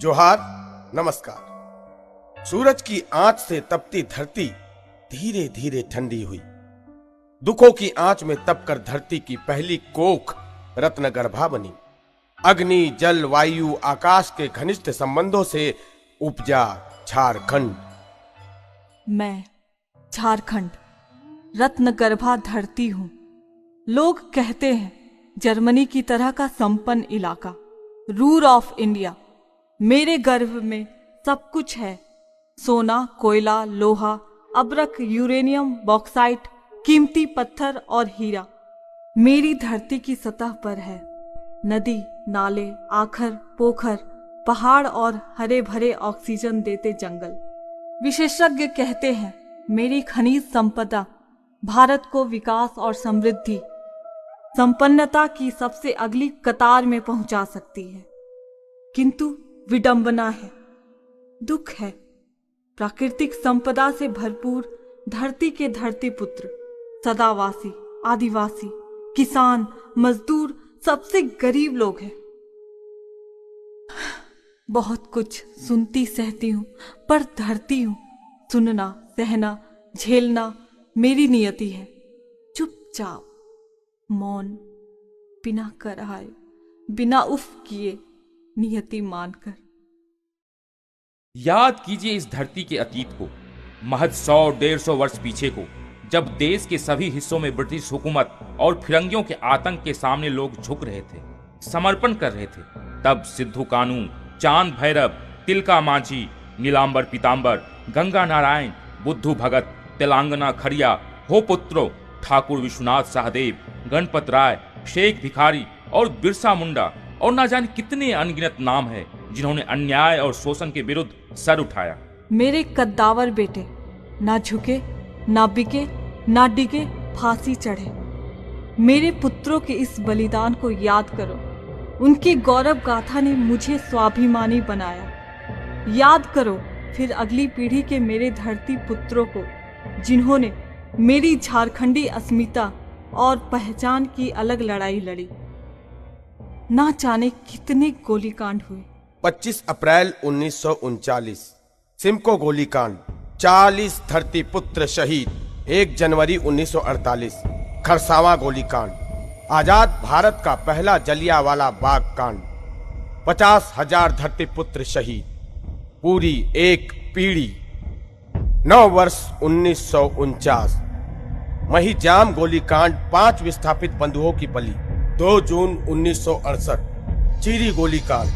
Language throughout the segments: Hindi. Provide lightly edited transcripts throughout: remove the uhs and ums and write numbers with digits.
जोहार, नमस्कार। सूरज की आंच से तपती धरती धीरे धीरे ठंडी हुई। दुखों की आंच में तपकर धरती की पहली कोख रत्नगर्भा बनी। अग्नि, जल, वायु, आकाश के घनिष्ठ संबंधों से उपजा झारखंड। मैं झारखंड रत्नगर्भा धरती हूं। लोग कहते हैं जर्मनी की तरह का संपन्न इलाका, रूर ऑफ इंडिया। मेरे गर्भ में सब कुछ है। सोना, कोयला, लोहा, अब्रक, यूरेनियम, बॉक्साइट, कीमती पत्थर और हीरा मेरी धरती की सतह पर है। नदी, नाले, आखर, पोखर, पहाड़ और हरे भरे ऑक्सीजन देते जंगल। विशेषज्ञ कहते हैं मेरी खनिज संपदा भारत को विकास और समृद्धि, संपन्नता की सबसे अगली कतार में पहुंचा सकती है। किंतु विडंबना है, दुख है। प्राकृतिक संपदा से भरपूर धरती के धरती पुत्र, सदावासी, आदिवासी, किसान, मजदूर सबसे गरीब लोग हैं। बहुत कुछ सुनती सहती हूं, पर धरती हूं। सुनना, सहना, झेलना मेरी नियति है। चुपचाप, मौन, बिना कराए, बिना उफ किए, नियति मानकर। याद कीजिए इस धरती के अतीत को, महज 100-150 वर्ष पीछे को, जब देश के सभी हिस्सों में ब्रिटिश हुकूमत और फिरंगियों के आतंक के सामने लोग झुक रहे थे, समर्पण कर रहे थे। तब सिद्धू कानू, चांद भैरव, तिलका मांझी, नीलांबर पीतांबर, गंगा नारायण, बुद्धू भगत, तेलंगाना खड़िया, हो पुत्रो, ठाकुर विश्वनाथ सहदेव, गणपत राय, शेख भिखारी और बिरसा मुंडा और ना जाने कितने अनगिनत नाम है जिन्होंने अन्याय और शोषण के विरुद्ध सर उठाया। मेरे कद्दावर बेटे ना झुके, ना बिके, ना डिगे, फांसी चढ़े। मेरे पुत्रों के इस बलिदान को याद करो। उनकी गौरव गाथा ने मुझे स्वाभिमानी बनाया। याद करो फिर अगली पीढ़ी के मेरे धरती पुत्रों को, जिन्होंने मेरी झारखंडी अस्मिता और पहचान की अलग लड़ाई लड़ी। ना जाने कितने गोलीकांड हुए। 25 अप्रैल 1939 सिमको गोलीकांड, 40 धरती पुत्र शहीद। 1 जनवरी 1948 खरसावां गोलीकांड, आजाद भारत का पहला जलियांवाला बाग कांड, 50,000 धरती पुत्र शहीद। पूरी एक पीढ़ी। 9 वर्ष 1949 महिजाम गोलीकांड, 5 विस्थापित बंधुओं की बलि। 2 जून 1968 चीरी गोलीकांड,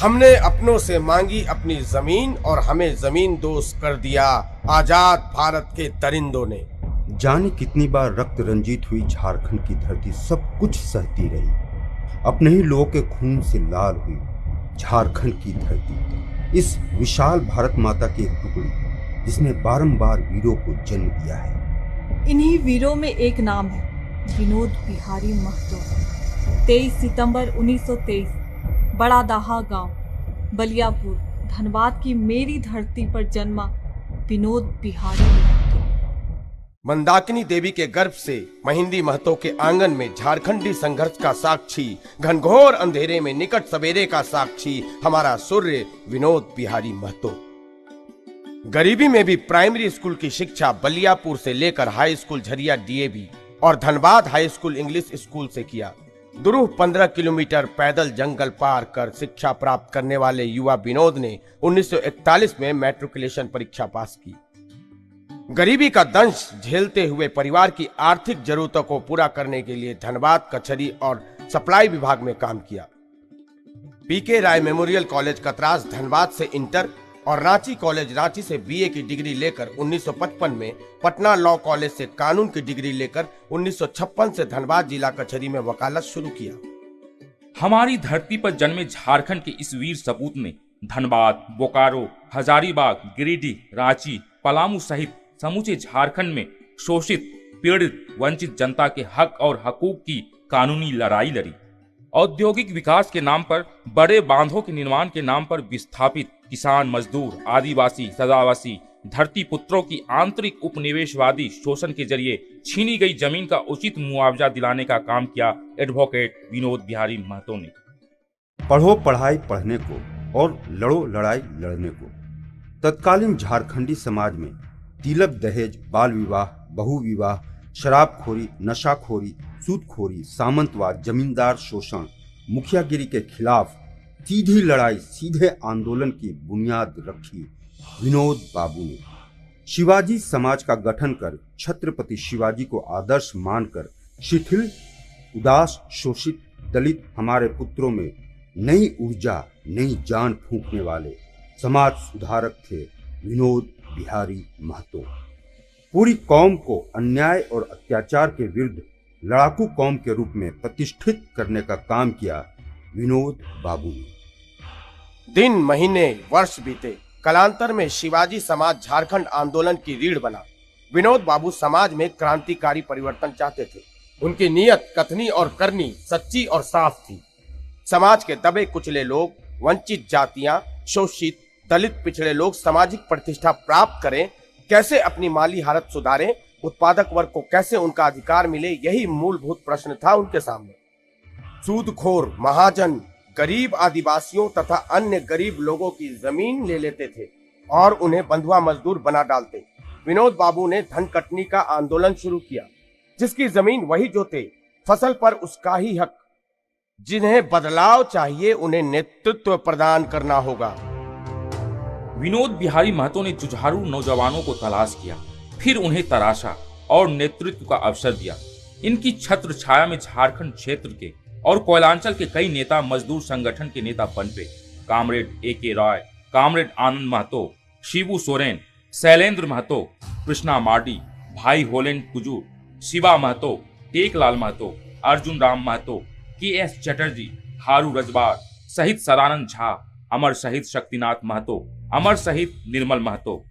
हमने अपनों से मांगी अपनी जमीन और हमें जमीन दोस्त कर दिया आजाद भारत के दरिंदों ने। जाने कितनी बार रक्त रंजित हुई झारखंड की धरती सब कुछ सहती रही। अपने ही लोगों के खून से लाल हुई झारखंड की धरती, इस विशाल भारत माता की एक टुकड़ी जिसने बारंबार वीरों को जन्म दिया है। इन्हीं वीरों में एक नाम है विनोद बिहारी महतो। 23 सितंबर 1923 बड़ा दाहा गांव, बलियापुर, धनबाद की मेरी धरती पर जन्मा विनोद बिहारी महतो। मंदाकिनी देवी के गर्भ से महिंदी महतो के आंगन में झारखंडी संघर्ष का साक्षी, घनघोर अंधेरे में निकट सवेरे का साक्षी हमारा सूर्य विनोद बिहारी महतो। गरीबी में भी प्राइमरी स्कूल की शिक्षा बलियापुर से लेकर हाई स्कूल झरिया डीएवी और Dhanbad high school English school से किया। दुरूह 15 किलोमीटर पैदल जंगल पार कर शिक्षा प्राप्त करने वाले युवा विनोद ने 1941 में मैट्रिकुलेशन परीक्षा पास की। गरीबी का दंश झेलते हुए परिवार की आर्थिक जरूरतों को पूरा करने के लिए धनबाद, कचहरी और सप्लाई विभाग में काम किया। पीके राय मेमोरियल कॉलेज कतरास धनबाद से इंटर और रांची कॉलेज रांची से बीए की डिग्री लेकर 1955 में पटना लॉ कॉलेज से कानून की डिग्री लेकर 1956 से धनबाद जिला कचहरी में वकालत शुरू किया। हमारी धरती पर जन्मे झारखंड के इस वीर सपूत ने धनबाद, बोकारो, हजारीबाग, गिरिडीह, रांची, पलामू सहित समूचे झारखंड में शोषित, पीड़ित, वंचित जनता के हक और हकूक की कानूनी लड़ाई लड़ी। औद्योगिक विकास के नाम पर, बड़े बांधों के निर्माण के नाम पर विस्थापित किसान, मजदूर, आदिवासी, सदावासी धरती पुत्रों की आंतरिक उपनिवेशवादी शोषण के जरिए छीनी गई जमीन का उचित मुआवजा दिलाने का काम किया एडवोकेट विनोद बिहारी महतो ने। पढ़ो पढ़ाई पढ़ने को, और लड़ो लड़ाई लड़ने को। तत्कालीन झारखंडी समाज में तिलक दहेज, बाल विवाह, बहु विवाह, शराबखोरी, नशाखोरी, सूदखोरी, सामंतवाद, जमींदार शोषण, मुखियागिरी के खिलाफ सीधी लड़ाई, सीधे आंदोलन की बुनियाद रखी विनोद बाबू ने। शिवाजी समाज का गठन कर छत्रपति शिवाजी को आदर्श मानकर शिथिल, उदास, शोषित, दलित हमारे पुत्रों में नई ऊर्जा, नई जान फूंकने वाले समाज सुधारक थे विनोद बिहारी महतो। पूरी कौम को अन्याय और अत्याचार के विरुद्ध लड़ाकू कौम के रूप में प्रतिष्ठित करने का काम किया विनोद बाबू ने। दिन, महीने, वर्ष बीते, कालांतर में शिवाजी समाज झारखंड आंदोलन की रीढ़ बना। विनोद बाबू समाज में क्रांतिकारी परिवर्तन चाहते थे। उनकी नीयत कथनी और करनी सच्ची और साफ थी। समाज के दबे कुचले लोग, वंचित जातियां, शोषित, दलित, पिछड़े लोग सामाजिक प्रतिष्ठा प्राप्त करें, कैसे अपनी माली हालत सुधारें, उत्पादक वर्ग को कैसे उनका अधिकार मिले, यही मूलभूत प्रश्न था उनके सामने। सूदखोर महाजन गरीब आदिवासियों तथा अन्य गरीब लोगों की जमीन ले लेते थे और उन्हें बंधुआ मजदूर बना डालते। विनोद बाबू ने धन कटनी का आंदोलन शुरू किया। जिसकी जमीन वही जोते, फसल पर उसका ही हक। जिन्हें बदलाव चाहिए उन्हें नेतृत्व प्रदान करना होगा। विनोद बिहारी महतो ने जुझारू नौजवानों को तलाश किया, फिर उन्हें तराशा और नेतृत्व का अवसर दिया। इनकी छत्र छाया में झारखंड क्षेत्र के और कोयलांचल के कई नेता मजदूर संगठन के नेता पनपे। Comrade A.K. रॉय, कामरेड आनंद महतो, शिबू सोरेन, शैलेंद्र महतो, कृष्णा मार्डी, भाई होलेंड कुजूर, शिवा महतो, टेकलाल महतो, अर्जुन राम महतो, K.S. चटर्जी, हारू रजबार सहित सदानंद झा, अमर शहीद शक्तिनाथ महतो, अमर शहीद निर्मल महतो।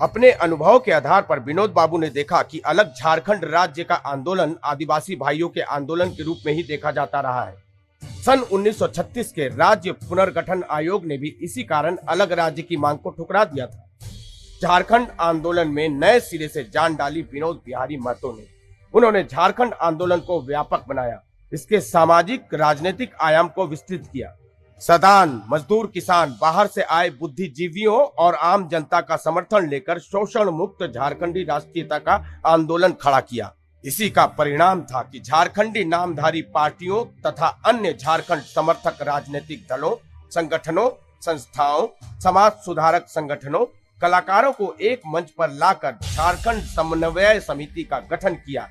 अपने अनुभव के आधार पर विनोद बाबू ने देखा कि अलग झारखंड राज्य का आंदोलन आदिवासी भाइयों के आंदोलन के रूप में ही देखा जाता रहा है। सन 1936 के राज्य पुनर्गठन आयोग ने भी इसी कारण अलग राज्य की मांग को ठुकरा दिया था। झारखंड आंदोलन में नए सिरे से जान डाली विनोद बिहारी महतो ने। उन्होंने झारखंड आंदोलन को व्यापक बनाया, इसके सामाजिक राजनीतिक आयाम को विस्तृत किया। सदान, मजदूर, किसान, बाहर से आए बुद्धिजीवियों और आम जनता का समर्थन लेकर शोषण मुक्त झारखंडी राष्ट्रीयता का आंदोलन खड़ा किया। इसी का परिणाम था कि झारखंडी नामधारी पार्टियों तथा अन्य झारखंड समर्थक राजनीतिक दलों, संगठनों, संस्थाओं, समाज सुधारक संगठनों, कलाकारों को एक मंच पर लाकर झारखंड समन्वय समिति का गठन किया,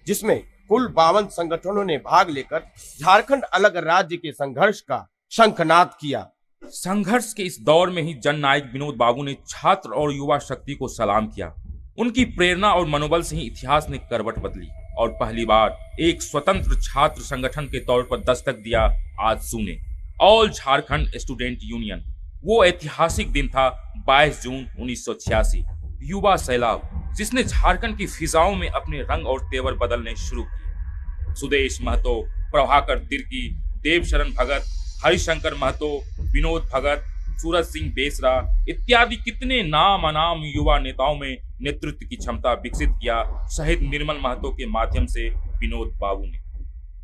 जिसमें कुल 52 संगठनों ने भाग लेकर झारखंड अलग राज्य के संघर्ष का शंखनाद किया। संघर्ष के इस दौर में ही जननायक विनोद बाबू ने छात्र और युवा शक्ति को सलाम किया। उनकी प्रेरणा और मनोबल से ही इतिहास ने करवट बदली और पहली बार एक स्वतंत्र छात्र संगठन के तौर पर दस्तक दिया आजसू ने, ऑल झारखंड स्टूडेंट यूनियन। वो ऐतिहासिक दिन था 22 जून 1986। युवा सैलाब जिसने झारखंड की फिजाओं में अपने रंग और तेवर बदलने शुरू किए। सुदेश महतो, प्रभाकर तिर्की, देवशरण भगत, हरिशंकर महतो, विनोद भगत, सूरज सिंह बेसरा इत्यादि कितने नाम अनाम युवा नेताओं में नेतृत्व की क्षमता विकसित किया शहीद निर्मल महतो के माध्यम से विनोद बाबू ने।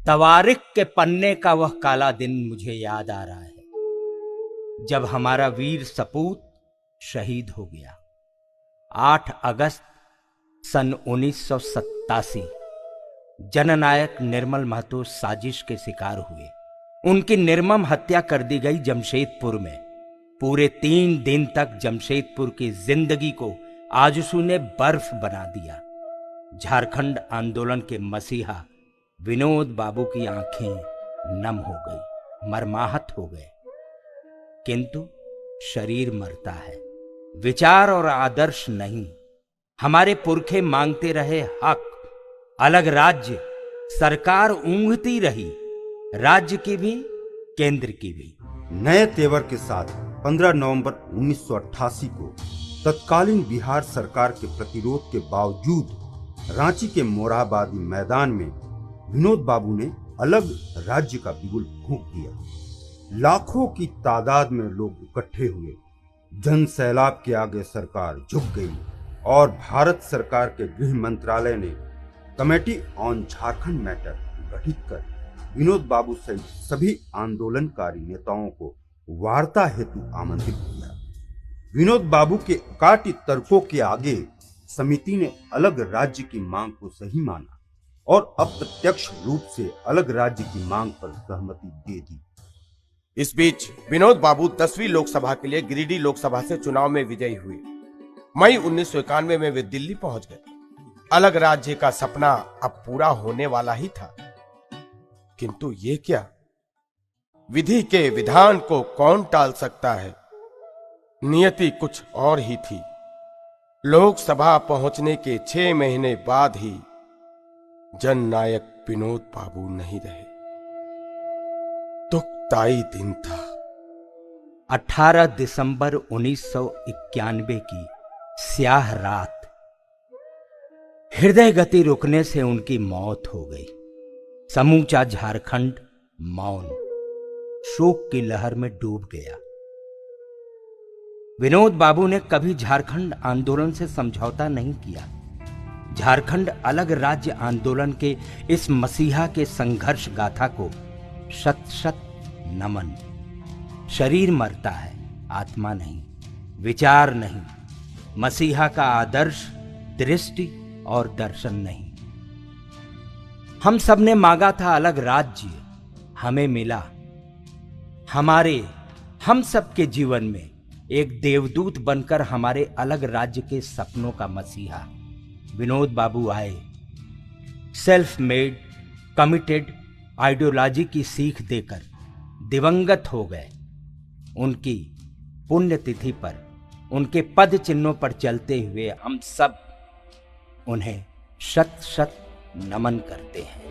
तवारीख के पन्ने का वह काला दिन मुझे याद आ रहा है जब हमारा वीर सपूत शहीद हो गया। 8 अगस्त सन 1987 जननायक निर्मल महतो साजिश के शिकार हुए। उनकी निर्मम हत्या कर दी गई जमशेदपुर में। पूरे 3 दिन तक जमशेदपुर की जिंदगी को आजसू ने बर्फ बना दिया। झारखंड आंदोलन के मसीहा विनोद बाबू की आंखें नम हो गई, मरमाहत हो गए। किंतु शरीर मरता है, विचार और आदर्श नहीं। हमारे पुरखे मांगते रहे हक, अलग राज्य, सरकार ऊंघती रही, राज्य की भी केंद्र की भी। नए तेवर के साथ 15 नवंबर 1988 को तत्कालीन बिहार सरकार के प्रतिरोध के बावजूद रांची के मोरहाबादी मैदान में विनोद बाबू ने अलग राज्य का बिगुल फूंक दिया। लाखों की तादाद में लोग इकट्ठे हुए। जन सैलाब के आगे सरकार झुक गई और भारत सरकार के गृह मंत्रालय ने कमेटी ऑन झारखंड मैटर गठित कर विनोद बाबू सहित सभी आंदोलनकारी नेताओं को वार्ता हेतु आमंत्रित किया। विनोद बाबू के काटित तर्कों के आगे समिति ने अलग राज्य की मांग को सही माना और अप्रत्यक्ष रूप से अलग राज्य की मांग पर सहमति दे दी। इस बीच विनोद बाबू 10वीं लोकसभा के लिए गिरिडीह लोकसभा से चुनाव में विजयी हुए। मई 1991 में वे दिल्ली पहुंच गए। अलग राज्य का सपना अब पूरा होने वाला ही था, किंतु ये क्या? विधि के विधान को कौन टाल सकता है? नियति कुछ और ही थी। लोकसभा पहुंचने के 6 महीने बाद ही जननायक विनोद बाबू नहीं रहे। दुखदाई दिन था। 18 दिसंबर 1991 की स्याह रात हृदय गति रुकने से उनकी मौत हो गई। समूचा झारखंड मौन, शोक की लहर में डूब गया। विनोद बाबू ने कभी झारखंड आंदोलन से समझौता नहीं किया। झारखंड अलग राज्य आंदोलन के इस मसीहा के संघर्ष गाथा को शत शत नमन। शरीर मरता है, आत्मा नहीं, विचार नहीं। मसीहा का आदर्श दृष्टि और दर्शन नहीं। हम सब ने मांगा था अलग राज्य, हमें मिला। हम सब के जीवन में एक देवदूत बनकर हमारे अलग राज्य के सपनों का मसीहा विनोद बाबू आए। सेल्फ मेड कमिटेड आइडियोलॉजी की सीख देकर दिवंगत हो गए। उनकी पुण्यतिथि पर, उनके पद चिन्हों पर चलते हुए हम सब उन्हें शत शत नमन करते हैं।